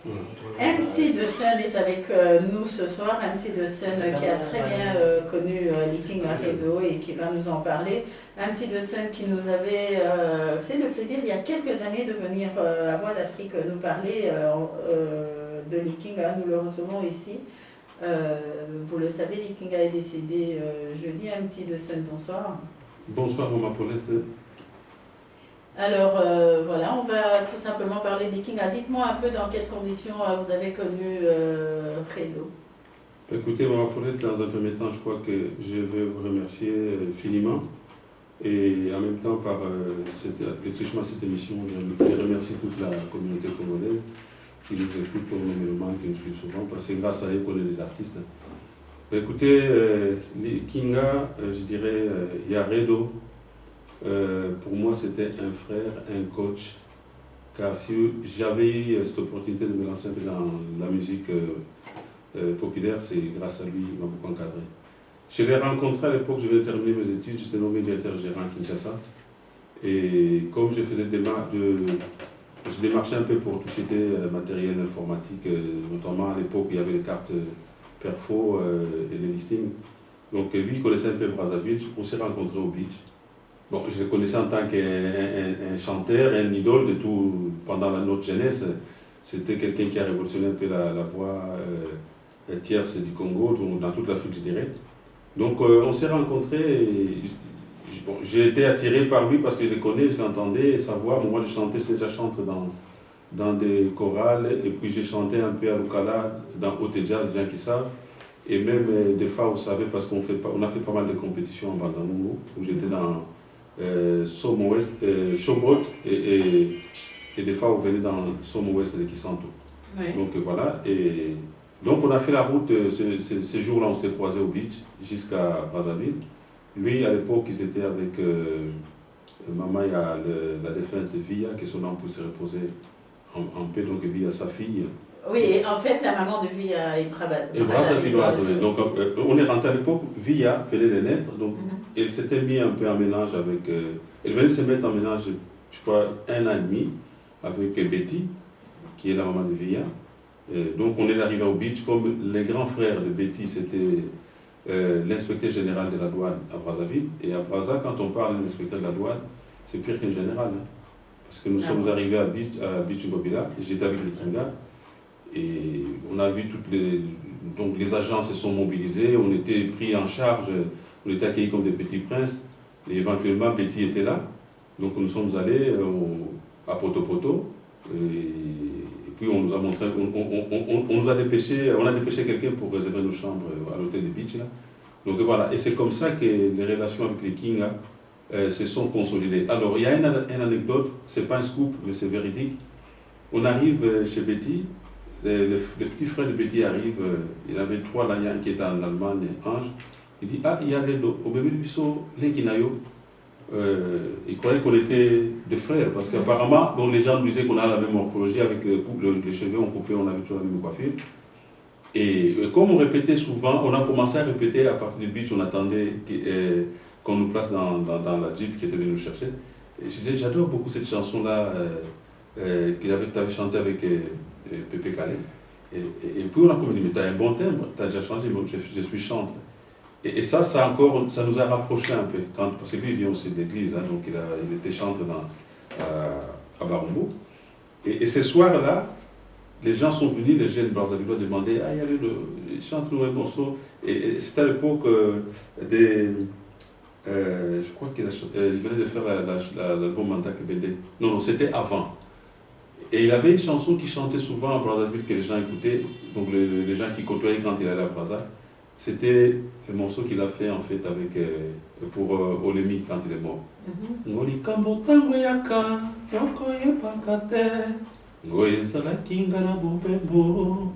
MT de Sun est avec nous ce soir, MT de Sun qui a très bien connu Liking Aredo et qui va nous en parler. MT de Sun qui nous avait fait le plaisir il y a quelques années de venir à Voix d'Afrique nous parler de Likinga. Nous le recevons ici. Vous le savez, Likinga est décédé jeudi. MT de Sun, bonsoir. Bonsoir, Maman Paulette. Alors voilà, on va tout simplement parler de Likinga. Dites-moi un peu dans quelles conditions vous avez connu Fredo. Écoutez, Maman Paulette, dans un premier temps, je crois que je vais vous remercier infiniment. Et en même temps, par l'étrichement de cette émission, je remercie toute la communauté congolaise qui nous écoute pour nos éléments, qui nous suivent souvent, parce que c'est grâce à eux qu'on est des artistes. Écoutez, Likinga, je dirais, Yaredo, pour moi, c'était un frère, un coach, car si j'avais eu cette opportunité de me lancer un peu dans la musique populaire, c'est grâce à lui, il m'a beaucoup encadré. Je l'ai rencontré à l'époque, je venais de terminer mes études, j'étais nommé directeur gérant à Kinshasa. Et comme je faisais je démarchais un peu pour tout ce qui était matériel informatique, notamment à l'époque il y avait les cartes Perfo et les listings. Donc lui, il connaissait un peu Brazzaville, on s'est rencontrés au beach. Bon, je le connaissais en tant qu'un chanteur, un idole de tout, pendant notre jeunesse. C'était quelqu'un qui a révolutionné un peu la voix tierce du Congo, dans toute l'Afrique, je dirais. Donc on s'est rencontrés et j'ai été attiré par lui parce que je le connais, je l'entendais, sa voix. Moi, j'étais déjà chanté dans des chorales et puis j'ai chanté un peu à Lukala, dans Oteja, des gens qui savent. Et même des fois, vous savez, parce qu'on a fait pas mal de compétitions en Bandanungu, où j'étais dans Somme Ouest, Chobot, et des fois, on venait dans Somme Ouest de Kisanto. Oui. Donc voilà, et donc on a fait la route, ces jours-là, on s'était croisés au beach jusqu'à Brazzaville. Lui, à l'époque, ils étaient avec maman, il y a la défunte Via, qui est son nom pour se reposer en paix, donc Via, sa fille. Oui, en fait, la maman de Via est Brazzavilloise. Donc on est rentré à l'époque, Via venait de naître, donc elle s'était mise un peu en mélange avec... elle venait de se mettre en mélange, je crois, 1 an et demi, avec Betty, qui est la maman de Via. Donc on est arrivé au beach, comme les grands frères de Betty, c'était l'inspecteur général de la douane à Brazzaville. Et à Brazza, quand on parle de l'inspecteur de la douane, c'est pire qu'un général. Hein, parce que nous sommes arrivés à Beach Ngobila, j'étais avec les Kinga, et on a vu donc les agents se sont mobilisés, on était pris en charge, on était accueillis comme des petits princes, et éventuellement Betty était là. Donc nous sommes allés à Poto, et puis on nous a montré, on nous a dépêché, on a dépêché quelqu'un pour réserver nos chambres à l'hôtel de Beach là. Donc voilà, et c'est comme ça que les relations avec les Kinga se sont consolidées. Alors il y a une anecdote, c'est pas un scoop, mais c'est véridique. On arrive chez Betty, le petit frère de Betty arrive, il avait 3 Layans qui étaient en Allemagne, Ange. Il dit, ah, il y a au même biso, les Kinayo. Il croyait qu'on était des frères, parce qu'apparemment, bon, les gens nous disaient qu'on a la même morphologie, avec les cheveux on coupait, on avait toujours la même coiffure. Et comme on répétait souvent, on a commencé à répéter à partir du beach, on attendait qu'on nous place dans la Jeep qui était venue nous chercher. Et je disais, j'adore beaucoup cette chanson-là que tu avais chantée avec Pépé Calais. Et puis on a dit, mais tu as un bon timbre, tu as déjà chanté, mais je suis chanteur. Et ça nous a rapprochés un peu, parce que lui il vient aussi de l'église, hein, donc il était chanteur à Barumbo. Et ce soir-là, les gens sont venus, les jeunes Brazzavillois demandaient, ah, chante-nous un morceau. Et c'était à l'époque je crois qu'il venait de faire l'album Manzak Bende. Non, c'était avant. Et il avait une chanson qu'il chantait souvent à Brazzaville que les gens écoutaient, donc les gens qui côtoyaient quand il allait à Brazza. C'était le morceau qu'il a fait en fait pour Olemi quand il est mort. Ngoli kambo tango yaka, toko yepakate, ngoye sala kinga na bopembo,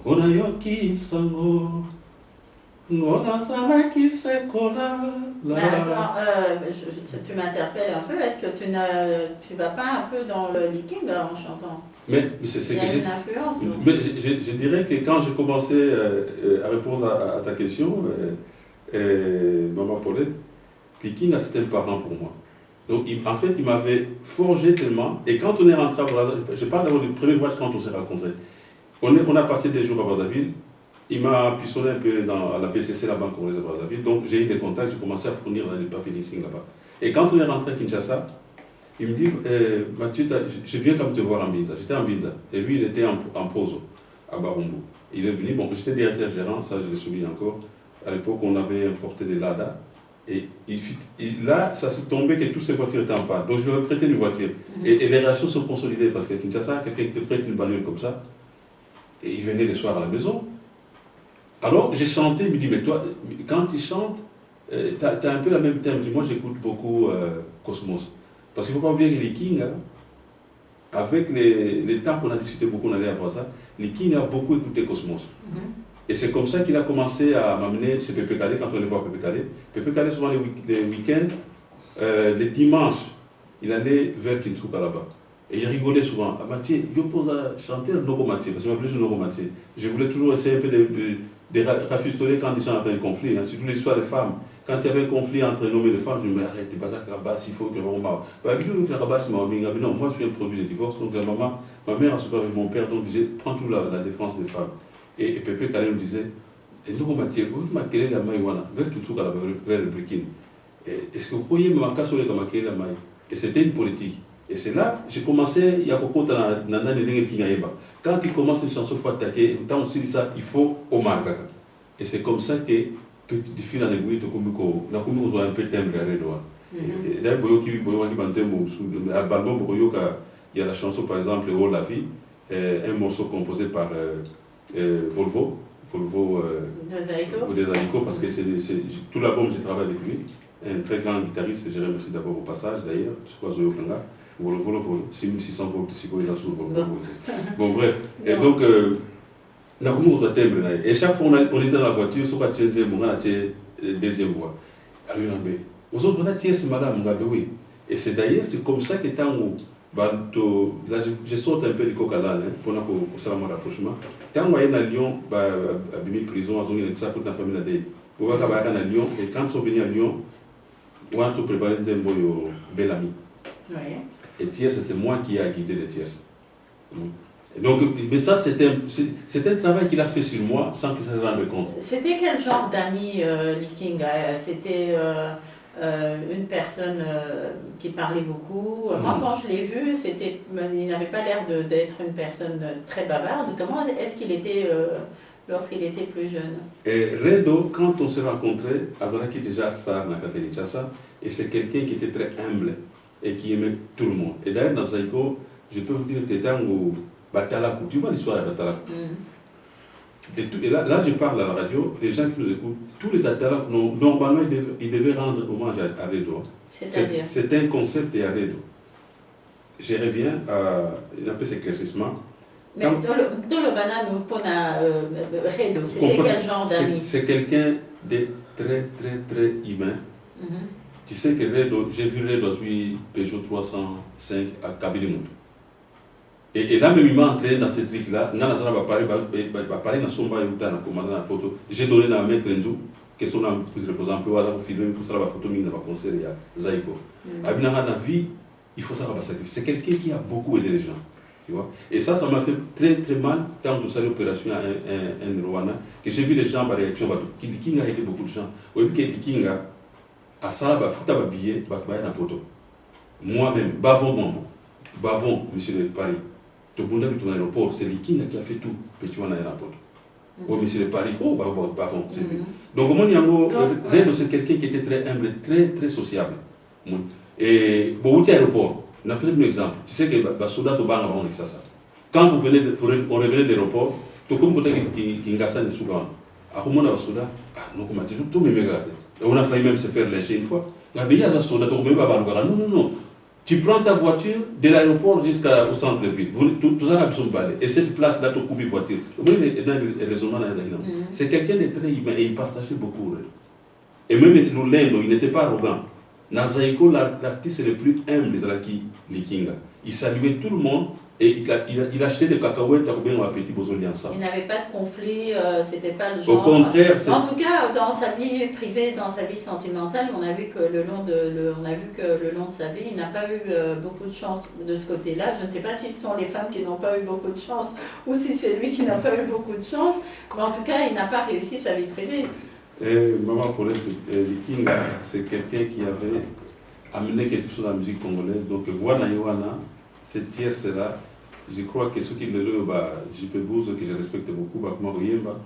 ona yoki sango. Tu m'interpelles un peu, est-ce que tu ne vas pas un peu dans le Liking en chantant? Mais c'est il y a une influence. Mais je dirais que quand j'ai commencé à répondre à ta question, Maman Paulette, Liking c'était un parent pour moi. Donc, en fait, il m'avait forgé tellement. Et quand on est rentré à Brazzaville, je parle d'abord du premier voyage quand on s'est rencontrés. On a passé des jours à Brazzaville. Il m'a pistonné un peu à la PCC, la Banque Congolaise de Brazzaville. Donc, j'ai eu des contacts, j'ai commencé à fournir des papiers leasing là-bas. Et quand on est rentré à Kinshasa, il me dit, Mathieu, je viens comme te voir en Binza. J'étais en Binza. Et lui, il était en Pozo, à Barumbu. Il est venu, bon, j'étais directeur gérant, ça je le souviens encore. À l'époque, on avait importé des Lada. Et là, ça s'est tombé que toutes ces voitures étaient en panne. Donc, je lui ai prêté une voiture. Et les relations sont consolidées parce qu'à Kinshasa, quelqu'un qui te prête une bagnole comme ça, et il venait le soir à la maison. Alors, j'ai chanté, il me dit, mais toi, quand tu chantes, tu as un peu la même thème. Moi, j'écoute beaucoup Cosmos. Parce qu'il ne faut pas oublier que les Kings, avec les temps qu'on a discuté beaucoup, on allait à Brazzaville, les Kings a beaucoup écouté Cosmos. Et c'est comme ça qu'il a commencé à m'amener chez Pépé Calais, quand on allait voir Pépé Calais. Pépé Calais, souvent les week-ends, les dimanches, il allait vers Kinsuka là-bas. Et il rigolait souvent. Ah, Mathieu, je pose à chanter Nogo Mathieu, parce que je m'appelais Nogo Mathieu. Je voulais toujours essayer un peu de rafistoler quand les gens avaient un conflit, hein, surtout l'histoire des femmes. Quand il y avait un conflit entre un homme et une femme, je me dis, mais arrête, t'es pas ça, Rabas, il faut que je m'a. Non, moi je suis un produit de divorce, donc ma mère a souffert avec mon père, donc je prends tout la défense des femmes. Et Pépé Calais me disait, Nogo Mathieu, où m'a créé la maïwana, vers Kinsuka, vers le Burkina. Est-ce que vous croyez me manquer sur les Kamaké la maï? Et c'était une politique. Et c'est là j'ai commencé, il y a beaucoup de quand il commence une chanson, il faut attaquer, quand on se dit ça, il faut au marquage. Et c'est comme ça que, du fil en aiguille, on a un peu timbre à Redoa. Et d'ailleurs, il y a la chanson par exemple, Oh la vie, un morceau composé par Volvo des Aliko, parce que tout l'album, j'ai travaillé avec lui. Un très grand guitariste, je remercie d'abord au passage d'ailleurs, Zoyo Kanga. Volvo, 6600 volts, c'est quoi les assos Bon, bref. Et donc, et chaque fois on était dans la voiture, on a changé mon deuxième voix. Alors, aux autres, on a tiré ce madame, oui. Et c'est d'ailleurs, c'est comme ça que tant là, je saute un peu du coq à l'âne, pour ça mon rapprochement. Tant qu'on est à Lyon, à Bimi prison, à Zongi, ça toute la famille là-dedans. On va à Lyon, et quand ils sont venus à Lyon, on a préparé un bel ami. Et tierce, c'est moi qui ai guidé les tierces. Donc, mais ça, c'est un travail qu'il a fait sur moi sans qu'il se rende compte. C'était quel genre d'ami, Liking? C'était une personne qui parlait beaucoup. Moi, quand je l'ai vu, il n'avait pas l'air d'être une personne très bavarde. Comment est-ce qu'il était lorsqu'il était plus jeune? Et Redo, quand on s'est rencontrés, Azaraki déjà star dans Kinshasa, et c'est quelqu'un qui était très humble et qui aimait tout le monde. Et d'ailleurs, dans Zaïko, je peux vous dire que dans Batalakou, tu vois l'histoire de Batalakou. Et là, je parle à la radio, des gens qui nous écoutent, tous les Atalakou, normalement, ils devaient rendre hommage à Redo. C'est-à-dire? C'est un concept et à Redo. Je reviens à un peu cet éclaircissement. Mais dans le banane, Redo, c'était quel genre d'ami? C'est quelqu'un de très, très, très humain. Tu sais que Redo, j'ai vu Redo sur Peugeot 305 à Kabilimoutou. Et là, même, il m'a entraîné dans ce truc-là. J'ai donné la main Trenzou, qui sont en plus reposant, un peu à filmer, pour ça, la photo, il y a un concert, il y a Zaïko. Dans la vie, il faut savoir sacrifier. C'est quelqu'un qui a beaucoup aidé les gens. Tu vois? Et ça m'a fait très très mal quand tout ça l'opération à un Rwanda, que j'ai vu les gens par réaction, qui a aidé beaucoup de gens. Au lieu que Liking a ça, il faut t'habiller, un poteau. Moi-même, Bavon, monsieur de Paris, tout le monde habite dans l'aéroport, c'est Liking qui a fait tout, petit on a un poteau. Oh, monsieur de Paris, Bavon, c'est lui. Donc, Redo, c'est quelqu'un qui était très humble, très très sociable. Et beaucoup d'aéroports. On a pris un exemple. Tu sais que les soldats de Banga vont ça. Quand on revenait de l'aéroport, tout le monde qui ngassane de Soudan. À comment on a soldats? Tout me regarde. On a failli même se faire lyncher une fois. Il y a des soldats qui ont non. Tu prends ta voiture de l'aéroport jusqu'au centre-ville. Tout ça, ils sont balés. Et cette place-là, tu coupes une voiture. C'est quelqu'un de très humain et il partageait beaucoup. Et même Lulendo, il n'était pas arrogant. Nazaïko, l'artiste le plus humble de Likinga. Il saluait tout le monde Et il achetait des cacahuètes à combien on a petit bosoli ensemble. Il n'avait pas de conflit, c'était pas le genre. Au contraire, en tout cas, dans sa vie privée, dans sa vie sentimentale, on a vu que le long de sa vie, il n'a pas eu beaucoup de chance de ce côté-là. Je ne sais pas si ce sont les femmes qui n'ont pas eu beaucoup de chance ou si c'est lui qui n'a pas eu beaucoup de chance, mais en tout cas, il n'a pas réussi sa vie privée. Maman Paulette Liking, c'est quelqu'un qui avait amené quelque chose à la musique congolaise. Donc, voilà, Yohana, cette tierce-là, je crois que ceux qui le disent, JP Bouze, que je respecte beaucoup, Bakuma Goyemba,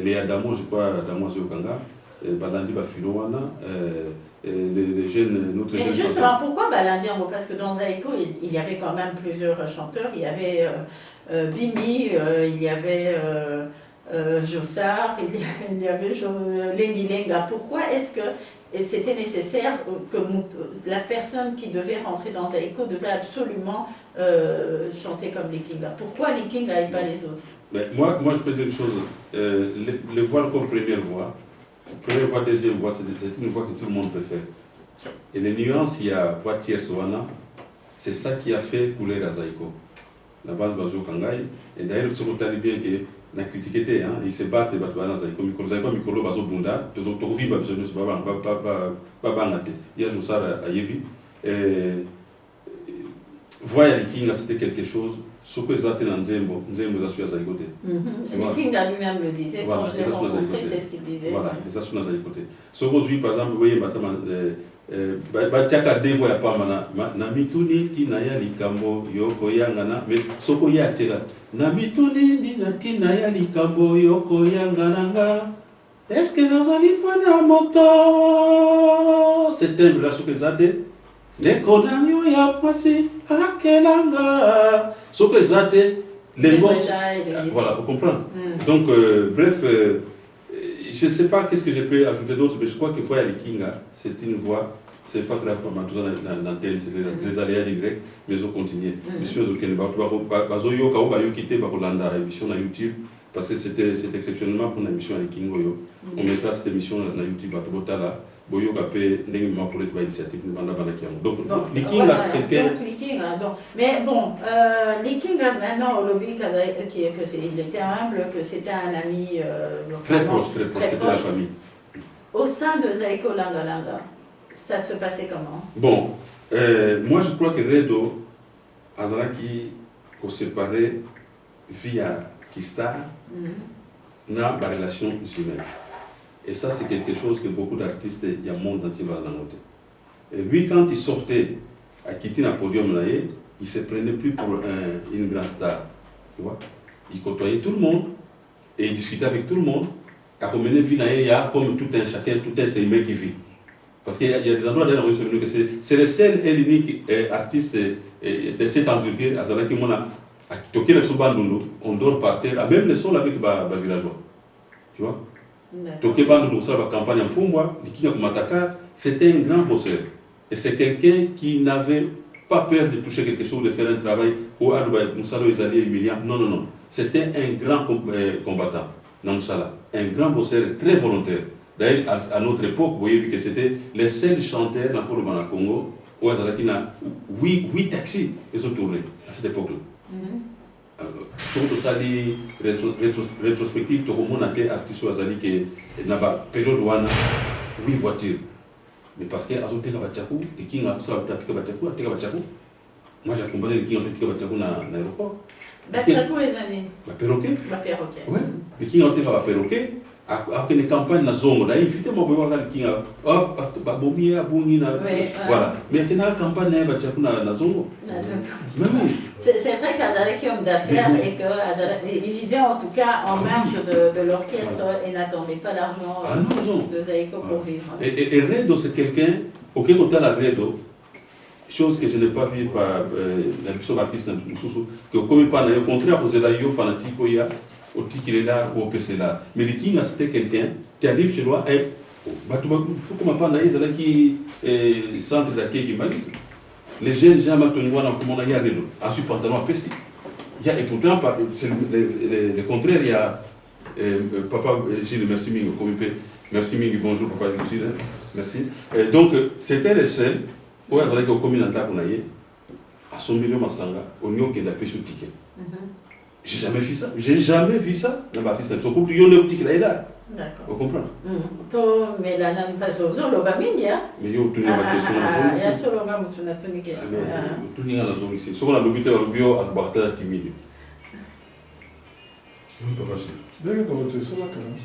les Adamo, je crois, Adamo Zokanga, Balandi Bafilowana, les jeunes, notre jeune justement, chanteur. pourquoi Balandi en gros? Parce que dans Zaïko, il y avait quand même plusieurs chanteurs. Il y avait Bimi, il y avait Jossard, il y avait Lengi Lenga. Pourquoi est-ce que c'était nécessaire que la personne qui devait rentrer dans Zaïko devait absolument chanter comme Likinga? Pourquoi Likinga et pas les autres? Mais moi, je peux dire une chose. Les voix comme première voix, deuxième voix, c'est une voix que tout le monde peut faire. Et les nuances, il y a voix tierce, c'est ça qui a fait couler la Zaïko. La base Bazo Kangai. Et d'ailleurs, ce qu'on t'a dit bien que la critique était, ils se battent, dans Zaïko. Mikolo Bazo Bunda, ils ont trouvé il y a Joussar à Yebi. Voix Likinga, c'était quelque chose. Ce que Zaté Nzembo, Nzembo Zassu à Zaïkoté. Likinga lui-même le disait, quand je l'ai rencontré, c'est ce qu'il disait. Voilà, et ça c'est à Zaïkoté. Ce qu'aujourd'hui, par exemple, vous voyez, Batiaka Devo ya Pamana, Namituni, Tinaya Likambo, Yoko Yangana, mais Soko Yatira, Namituni, Tinaya Likambo, Yoko Yangananga, est-ce que dans un livre moto, c'est un là, ce que Zaté, Nekonamio ya Pasi, Akelanga, ce que Zaté, les mots. Voilà, vous comprenez. Donc, bref, je ne sais pas qu'est-ce que je peux ajouter d'autre, mais je crois qu'il faut y aller Kinga, c'est une voix. C'est pas grave pour tout l'antenne, c'est les aléas du grec, mais on continue. Monsieur Zokene, Bazoyo, Kaoba, Yokite, Bakolanda, émission sur YouTube, parce que c'était exceptionnellement pour une émission avec Kingoyo. On mettra cette émission sur YouTube à Tobotala, Boyo Kapé, Nengi pour les initiatives, donc, Likinga, c'est quelqu'un. Mais bon, Likinga, maintenant, au lobby, il était humble, que c'était un ami. Très proche, c'était la famille. Au sein de Zaïko Langa Langa, ça se passait comment? Bon, moi je crois que Redo, Azaraki, qu'on séparait via Kistar, n'a pas de relation humaine. Et ça, c'est quelque chose que beaucoup d'artistes, il y a un monde entier va noter. Et lui, quand il sortait à quitter un podium, il ne se prenait plus pour une grande star. Tu vois? Il côtoyait tout le monde et il discutait avec tout le monde. À mener vie, il y a comme tout un chacun, tout être humain qui vit. Parce qu'il y a des endroits dans la rue que c'est le seul et l'unique artiste de cette envergure, Azaraki Mona, à toquer le Soubandounou, on dort par terre, même le sol avec les villageois. Tu vois? Toquer Bandounou, ça va campagne en Fumwa, c'était un grand bosseur. Et c'est quelqu'un qui n'avait pas peur de toucher quelque chose, de faire un travail, ou Moussalo Izali Emilien. Non, non, non. C'était un grand combattant, Namsala. Un grand bosseur, très volontaire. D'ailleurs, à notre époque, vous voyez que c'était les seuls chanteurs dans le Congo où il y a 8 taxis qui sont tournés à cette époque-là. Surtout ça, les rétrospectives, tout le monde a été artiste qui n'a pas période où 8 voitures. Mais parce que Azote Kabachakou, et qui a moi j'ai accompagné les qui ont été Kabachakou dans l'aéroport. Bachakou les années. Perroquet. Perroquet. Oui, les qui ont été perroquet. Après les campagnes na zongo là invité moi pour voir qui a babomia bungina voilà mais il y a une campagne na zongo. C'est vrai qu'Azaraki homme d'affaires et qu'il vivait en tout cas en marge de l'orchestre et n'attendait pas l'argent de Zaïko pour vivre. Et Redo c'est quelqu'un auquel on a la Redo, chose que je n'ai pas vue par la puissance artiste que comme pas au contraire pour Zelayo fanatique il y a au Tikile là ou au PC là. Mais le King, c'était quelqu'un qui arrive chez toi et il faut qu'on m'appelle là qui centre d'accueil qui m'a dit. Les jeunes gens maintenant comme on a regardé à suivre pantalon à PC. Il y a et pourtant le contraire il y a papa Gilles merci Mingo comme merci Mingo bonjour papa Gilles merci. Donc c'était le seul où il y a des communes en qu'on a à son milieu Masanga, au niveau qui est la pêche au ticket. J'ai jamais vu ça. J'ai jamais vu ça. Dans ma piste, il y a un ticket là. D'accord. Vous comprenez? Mais là, on passe aux zones, on va bien. Mais il y a tout le monde qui est il y a sur le gamme, tu n'as tout niqué. Tout le monde dans la zone ici. Ce qu'on a l'hôpital, le bio, à Barta, timide. Bien que tu es là, quand même.